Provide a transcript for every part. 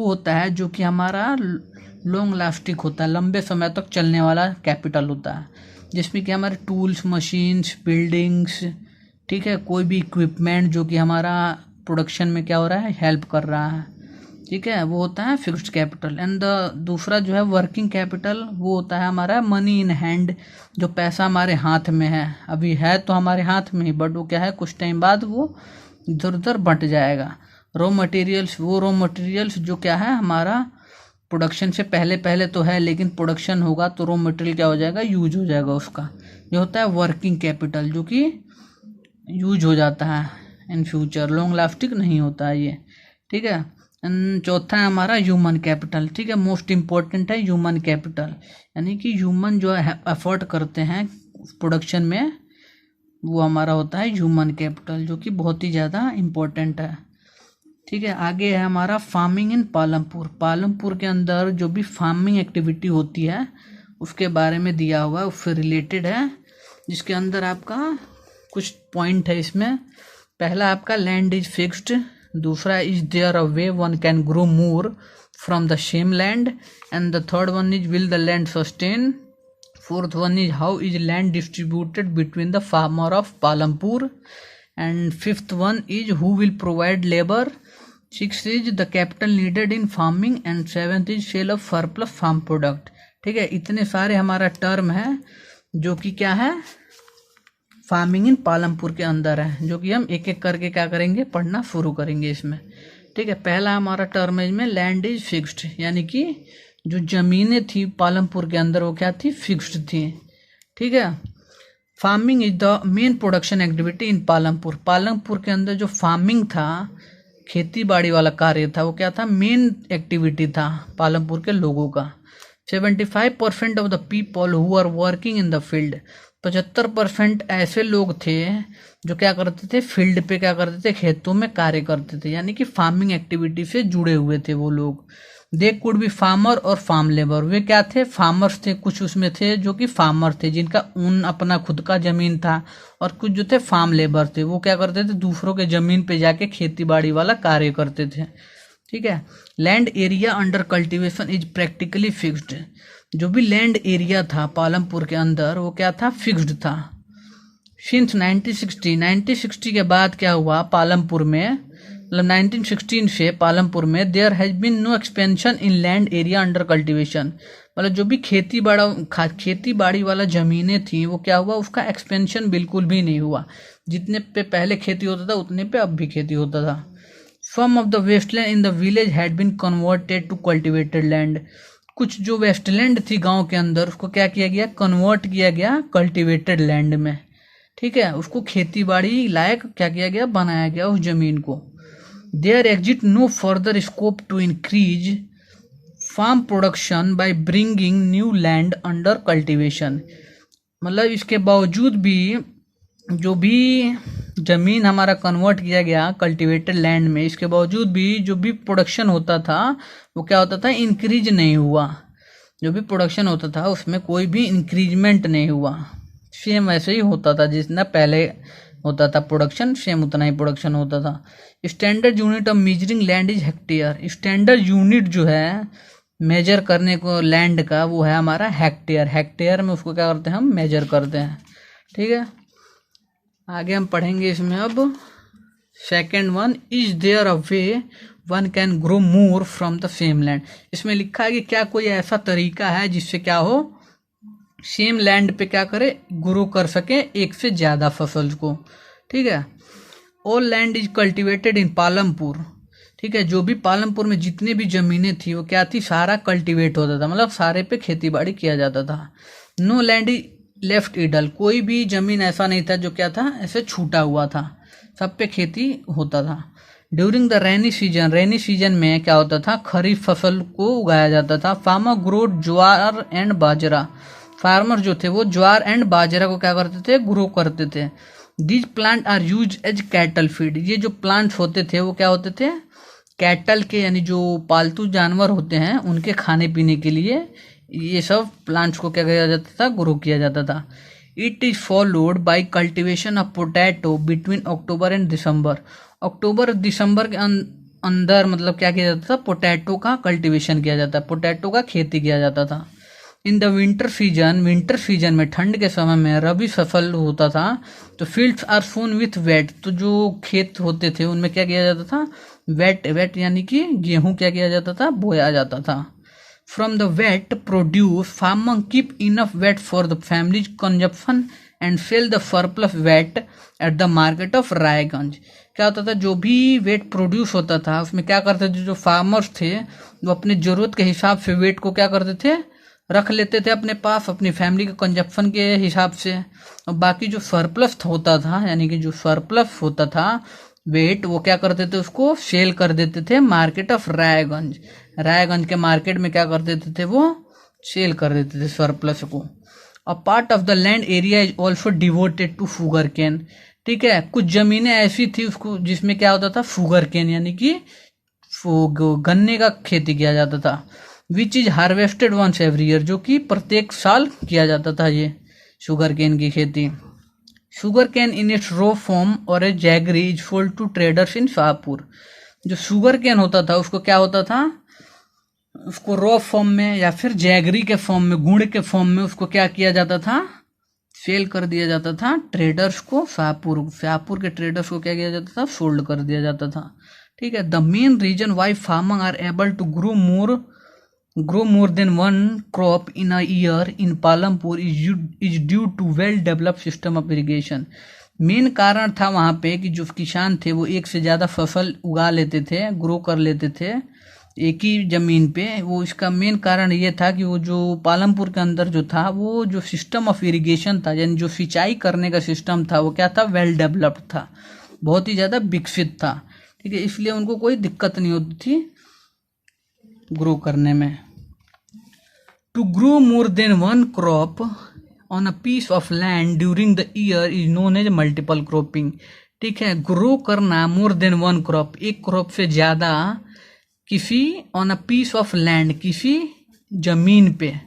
वो होता है जो कि हमारा लॉन्ग लास्टिक होता है, लंबे समय तक चलने वाला कैपिटल होता है, जिसमें कि हमारे टूल्स, मशीन्स, बिल्डिंग्स, ठीक है, कोई भी इक्विपमेंट जो कि हमारा प्रोडक्शन में क्या हो रहा है, हेल्प कर रहा है, ठीक है, वो होता है फिक्स्ड कैपिटल। एंड द दूसरा जो है वर्किंग कैपिटल, वो होता है हमारा मनी इन हैंड, जो पैसा हमारे हाथ में है, अभी है तो हमारे हाथ में ही, बट वो क्या है, कुछ टाइम बाद वो इधर उधर बंट जाएगा। रॉ मटेरियल्स, वो रॉ मटेरियल्स जो क्या है हमारा प्रोडक्शन से पहले पहले तो है, लेकिन प्रोडक्शन होगा तो रॉ मटेरियल क्या हो जाएगा, यूज हो जाएगा उसका, ये होता है वर्किंग कैपिटल, जो कि यूज हो जाता है इन फ्यूचर, लॉन्ग लास्टिंग नहीं होता है ये, ठीक है। चौथा है हमारा ह्यूमन कैपिटल, ठीक है, मोस्ट इम्पोर्टेंट है ह्यूमन कैपिटल, यानी कि ह्यूमन जो है एफर्ट करते हैं प्रोडक्शन में, वो हमारा होता है ह्यूमन कैपिटल, जो कि बहुत ही ज़्यादा इम्पोर्टेंट है, ठीक है। आगे है हमारा फार्मिंग इन पालमपुर। पालमपुर के अंदर जो भी फार्मिंग एक्टिविटी होती है उसके बारे में दिया हुआ है, उससे रिलेटेड है, जिसके अंदर आपका कुछ पॉइंट है इसमें। पहला आपका लैंड इज फिक्स्ड, दूसरा is there a way one can grow more from the same land, and the third one is will the land sustain, fourth one is how is land distributed between the farmer of Palampur, and fifth one is who will provide labour, six is the capital needed in farming, and seventh is sale of surplus farm product, ठीक है। इतने सारे हमारा term है जो कि क्या है, फार्मिंग इन पालमपुर के अंदर है, जो कि हम एक एक करके क्या करेंगे, पढ़ना शुरू करेंगे इसमें, ठीक है। पहला हमारा टर्म है इसमें लैंड इज फिक्स्ड, यानी कि जो जमीनें थी पालमपुर के अंदर वो क्या थी, फिक्स्ड थी, ठीक है। Farming is the main production activity in Palampur. Palampur के अंदर जो फार्मिंग था, खेती बाड़ी वाला कार्य था, वो क्या था, मेन एक्टिविटी था पालमपुर के लोगों का। 75% of the people who are working in the field, 75% ऐसे लोग थे जो क्या करते थे, फील्ड पे क्या करते थे, खेतों में कार्य करते थे, यानी कि फार्मिंग एक्टिविटी से जुड़े हुए थे वो लोग। दे कुड बी फार्मर और फार्म लेबर, वे क्या थे, फार्मर्स थे, कुछ उसमें थे जो कि फार्मर थे जिनका उन अपना खुद का जमीन था, और कुछ जो थे फार्म लेबर थे, वो क्या करते थे, दूसरों के जमीन पे जाके खेती बाड़ी वाला कार्य करते थे, ठीक है। Land area under cultivation is practically fixed, जो भी लैंड एरिया था पालमपुर के अंदर वो क्या था, फिक्स्ड था। सिंस 1960 के बाद क्या हुआ पालमपुर में, मतलब 1916 से पालमपुर में there has been no expansion in land area under cultivation, मतलब जो भी खेती बाड़ी वाला ज़मीनें थी वो क्या हुआ, उसका एक्सपेंशन बिल्कुल भी नहीं हुआ, जितने पे पहले खेती होता था उतने पे अब भी खेती होता था। Some of the wasteland in the village had been converted to cultivated land, कुछ जो वेस्टलैंड थी गांव के अंदर उसको क्या किया गया, कन्वर्ट किया गया कल्टिवेटेड लैंड में, ठीक है, उसको खेती बाड़ी लायक क्या किया गया, बनाया गया उस जमीन को। There exist no further scope to increase farm production by bringing new land under cultivation, मतलब इसके बावजूद भी जो भी ज़मीन हमारा कन्वर्ट किया गया कल्टीवेटेड लैंड में, इसके बावजूद भी जो भी प्रोडक्शन होता था वो क्या होता था, इंक्रीज नहीं हुआ, जो भी प्रोडक्शन होता था उसमें कोई भी इंक्रीजमेंट नहीं हुआ, सेम वैसे ही होता था जितना पहले होता था प्रोडक्शन, सेम उतना ही प्रोडक्शन होता था। Standard unit of measuring land is hectare, standard unit जो है मेजर करने को लैंड का वो है हमारा हेक्टेयर, हेक्टेयर में उसको क्या करते हैं, हम मेजर करते हैं, ठीक है। आगे हम पढ़ेंगे इसमें अब second one, is there a way one can grow more from the same land, इसमें लिखा है कि क्या कोई ऐसा तरीका है जिससे क्या हो, सेम लैंड पे क्या करे, ग्रो कर सके एक से ज़्यादा फसल को, ठीक है। All land is cultivated in Palampur, ठीक है, जो भी पालमपुर में जितने भी ज़मीनें थी वो क्या थी, सारा कल्टिवेट होता था, मतलब सारे पे खेती बाड़ी किया जाता था। No land is left idle, कोई भी ज़मीन ऐसा नहीं था जो क्या था, ऐसे छूटा हुआ था, सब पे खेती होता था। During the rainy season, rainy season में क्या होता था, खरीफ फसल को उगाया जाता था। Farmer grow jowar and bajra, farmer जो थे वो ज्वार एंड बाजरा को क्या करते थे, ग्रो करते थे। These plant are use as cattle feed, ये जो प्लांट्स होते थे वो क्या होते थे, कैटल के यानी जो पालतू जानवर होते हैं उनके खाने पीने के लिए ये सब प्लांट्स को क्या किया जाता था, ग्रो किया जाता था। It is followed by cultivation of potato between October and December, अक्टूबर दिसंबर के अंदर मतलब क्या किया जाता था, पोटैटो का कल्टीवेशन किया जाता है, पोटैटो का खेती किया जाता था। इन द विंटर सीजन में, ठंड के समय में रबी फसल होता था, तो fields are sown with wheat, तो जो खेत होते थे उनमें क्या किया जाता था, वेट यानी कि गेहूं क्या किया जाता था, बोया जाता था। From the wheat produce farmer keep enough wheat for the family consumption and sell the surplus wheat at the market of Raiganj. क्या होता था, जो भी वेट प्रोड्यूस होता था उसमें क्या करते थे, जो फार्मर्स थे वो अपनी ज़रूरत के हिसाब से वेट को क्या करते थे, रख लेते थे अपने पास अपनी फैमिली के कंजप्शन के हिसाब से। और बाकी जो सरप्लस होता था, यानी कि जो सरप्लस होता था वेट, वो क्या करते थे, उसको सेल कर देते थे मार्केट ऑफ रायगंज। रायगंज के मार्केट में क्या कर देते थे, वो सेल कर देते थे सरप्लस को। A part of the land area is also devoted to sugar cane. ठीक है, कुछ जमीनें ऐसी थी उसको जिसमें क्या होता था, शुगर कैन यानी कि गन्ने का खेती किया जाता था। Which is harvested once every year, जो कि प्रत्येक साल किया जाता था ये शुगर कैन की खेती। Sugar cane in its raw form और a jaggery is sold to traders in Shahpur. जो शुगर कैन होता था उसको क्या होता था, उसको रॉ फॉर्म में या फिर जैगरी के फॉर्म में, गुड़ के फॉर्म में उसको क्या किया जाता था, सेल कर दिया जाता था ट्रेडर्स को। शाहपुर के ट्रेडर्स को क्या किया जाता था, सोल्ड कर दिया जाता था। ठीक है, the main reason why farmer are able to grow more than one crop in a year in Palampur is due to well developed system of irrigation. Main कारण था वहाँ पे कि जो किसान थे वो एक से ज़्यादा फसल उगा लेते थे, ग्रो कर लेते थे एक ही ज़मीन पे। वो इसका मेन कारण ये था कि वो जो पालमपुर के अंदर जो था, वो जो सिस्टम ऑफ इरिगेशन था, यानी जो सिंचाई करने का सिस्टम था, वो क्या था, वेल डेवलप्ड था, बहुत ही ज़्यादा विकसित था। ठीक है, इसलिए उनको कोई दिक्कत नहीं होती थी ग्रो करने में। To grow more than one crop on a piece of land during the year is known as multiple cropping. ठीक है, ग्रो करना मोर देन वन क्रॉप, एक क्रॉप से ज़्यादा किसी on a piece of land, किसी जमीन पे।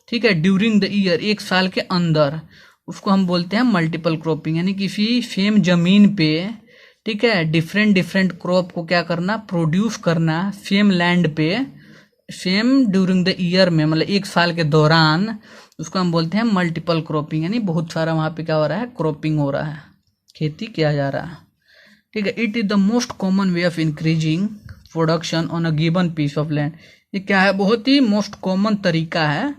ठीक है, ड्यूरिंग द ईयर, एक साल के अंदर, उसको हम बोलते हैं मल्टीपल क्रॉपिंग। यानी किसी सेम जमीन पे, ठीक है, डिफरेंट क्रॉप को क्या करना, प्रोड्यूस करना सेम लैंड पे, सेम ड्यूरिंग द ईयर में, मतलब एक साल के दौरान, उसको हम बोलते हैं मल्टीपल क्रॉपिंग। यानी बहुत सारा वहाँ पे क्या हो रहा है, क्रॉपिंग हो रहा है, खेती किया जा रहा है। ठीक है, it is the most common way of increasing production on a given piece of land. ये क्या है, बहुत ही मोस्ट कॉमन तरीका है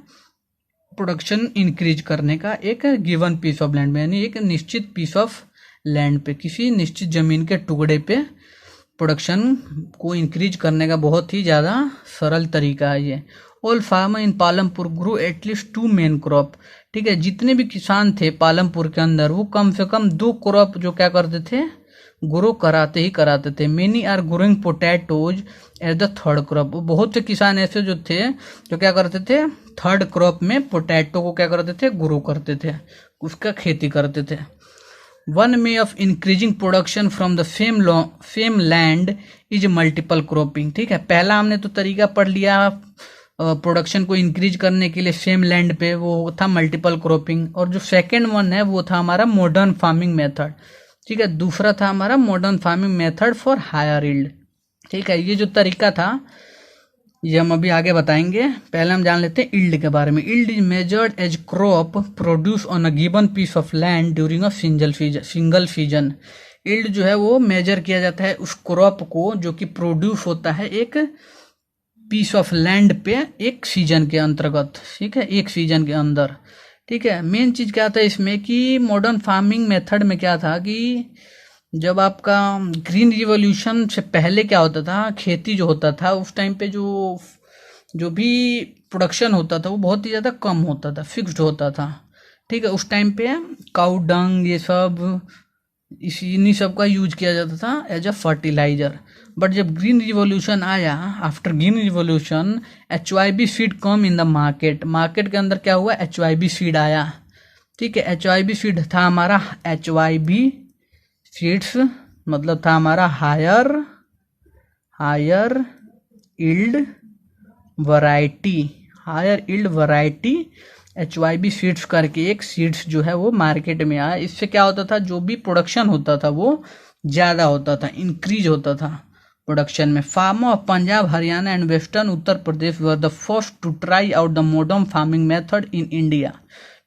प्रोडक्शन इंक्रीज करने का एक गिवन पीस ऑफ लैंड में, यानी एक निश्चित पीस ऑफ लैंड पे, किसी निश्चित जमीन के टुकड़े पे प्रोडक्शन को इंक्रीज करने का बहुत ही ज़्यादा सरल तरीका है ये। All farmer in Palampur grow at least 2 main crop. ठीक है, जितने भी किसान थे पालमपुर के अंदर, वो कम से कम 2 क्रॉप जो क्या करते थे, ग्रो कराते थे। Many are growing potatoes as the third crop. बहुत से किसान ऐसे जो थे जो क्या करते थे, थर्ड क्रॉप में पोटैटो को क्या करते थे, ग्रो करते थे, उसका खेती करते थे। One way of increasing production from the same land is multiple cropping. ठीक है, पहला हमने तो तरीका पढ़ लिया प्रोडक्शन को इंक्रीज करने के लिए सेम लैंड पे, वो था मल्टीपल क्रॉपिंग। और जो सेकेंड वन है वो था हमारा मॉडर्न फार्मिंग मेथड। ठीक है, दूसरा था हमारा modern farming method for higher yield. ठीक है, ये जो तरीका था ये हम अभी आगे बताएंगे। पहले हम जान लेते हैं यील्ड के बारे में। Yield is measured as crop produce on a given piece of land during a single season. Yield जो है वो मेजर किया जाता है उस क्रॉप को जो कि प्रोड्यूस होता है एक पीस ऑफ लैंड पे एक सीजन के अंतर्गत। ठीक है, एक सीजन के अंदर। ठीक है, मेन चीज़ क्या था इसमें कि मॉडर्न फार्मिंग मेथड में क्या था कि जब आपका ग्रीन रिवॉल्यूशन से पहले क्या होता था, खेती जो होता था उस टाइम पे जो भी प्रोडक्शन होता था वो बहुत ही ज़्यादा कम होता था, फिक्स्ड होता था। ठीक है, उस टाइम पे काऊ डंग ये सब इन्हीं सब का यूज किया जाता था एज अ फर्टिलाइजर। बट जब ग्रीन रिवॉल्यूशन आया, after green revolution HYB seed come in the market के अंदर क्या हुआ, HYB सीड आया। ठीक है, HYB सीड था हमारा, HYB सीड्स मतलब था हमारा higher yield variety. HYB seeds करके एक सीड्स जो है वो मार्केट में आया। इससे क्या होता था, जो भी प्रोडक्शन होता था वो ज़्यादा होता था, इंक्रीज होता था, प्रोडक्शन में। Farmer of Punjab, Haryana and western Uttar Pradesh were the first to try out the modern farming method in India.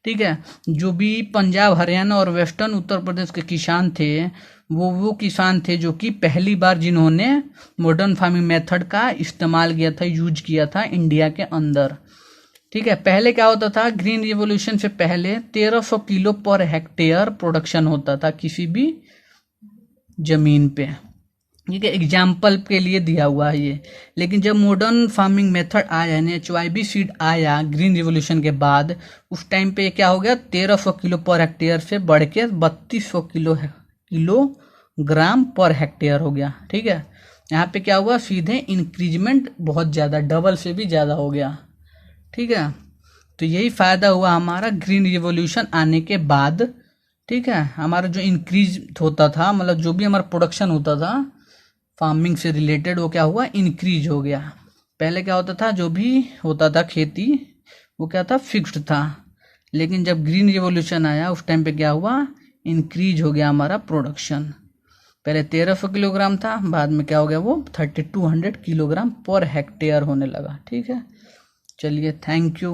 ठीक है, जो भी पंजाब, हरियाणा और वेस्टर्न उत्तर प्रदेश के किसान थे वो किसान थे जो कि पहली बार जिन्होंने मॉडर्न फार्मिंग मेथड का इस्तेमाल किया था, यूज किया था इंडिया के अंदर। ठीक है, पहले क्या होता था, ग्रीन रिवॉल्यूशन से पहले 1300 किलो पर हेक्टेयर प्रोडक्शन होता था किसी भी जमीन पे। ठीक है, एग्जाम्पल के लिए दिया हुआ है ये। लेकिन जब मॉडर्न फार्मिंग मेथड आया यानी HYB सीड आया ग्रीन रिवॉल्यूशन के बाद, उस टाइम पे क्या हो गया, 1300 किलो पर हेक्टेयर से बढ़ के 3200 किलोग्राम पर हेक्टेयर हो गया। ठीक है, यहाँ पे क्या हुआ, सीधे इंक्रीजमेंट बहुत ज़्यादा, डबल से भी ज़्यादा हो गया। ठीक है, तो यही फ़ायदा हुआ हमारा ग्रीन रिवॉल्यूशन आने के बाद। ठीक है, हमारा जो इंक्रीज होता था, मतलब जो भी हमारा प्रोडक्शन होता था फार्मिंग से रिलेटेड, वो क्या हुआ, इंक्रीज हो गया। पहले क्या होता था, जो भी होता था खेती वो क्या था, फिक्स्ड था। लेकिन जब ग्रीन रिवॉल्यूशन आया उस टाइम पे क्या हुआ, इंक्रीज हो गया हमारा प्रोडक्शन। पहले 1300 किलोग्राम था, बाद में क्या हो गया, वो 3200 किलोग्राम पर हेक्टेयर होने लगा। ठीक है, चलिए, थैंक यू।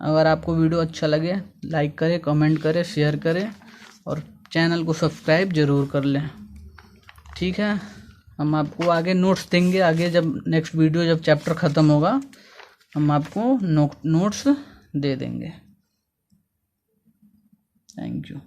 अगर आपको वीडियो अच्छा लगे लाइक करें, कमेंट करें, शेयर करें और चैनल को सब्सक्राइब ज़रूर कर लें। ठीक है, हम आपको आगे नोट्स देंगे, आगे जब नेक्स्ट वीडियो जब चैप्टर ख़त्म होगा हम आपको नोट्स दे देंगे। Thank you.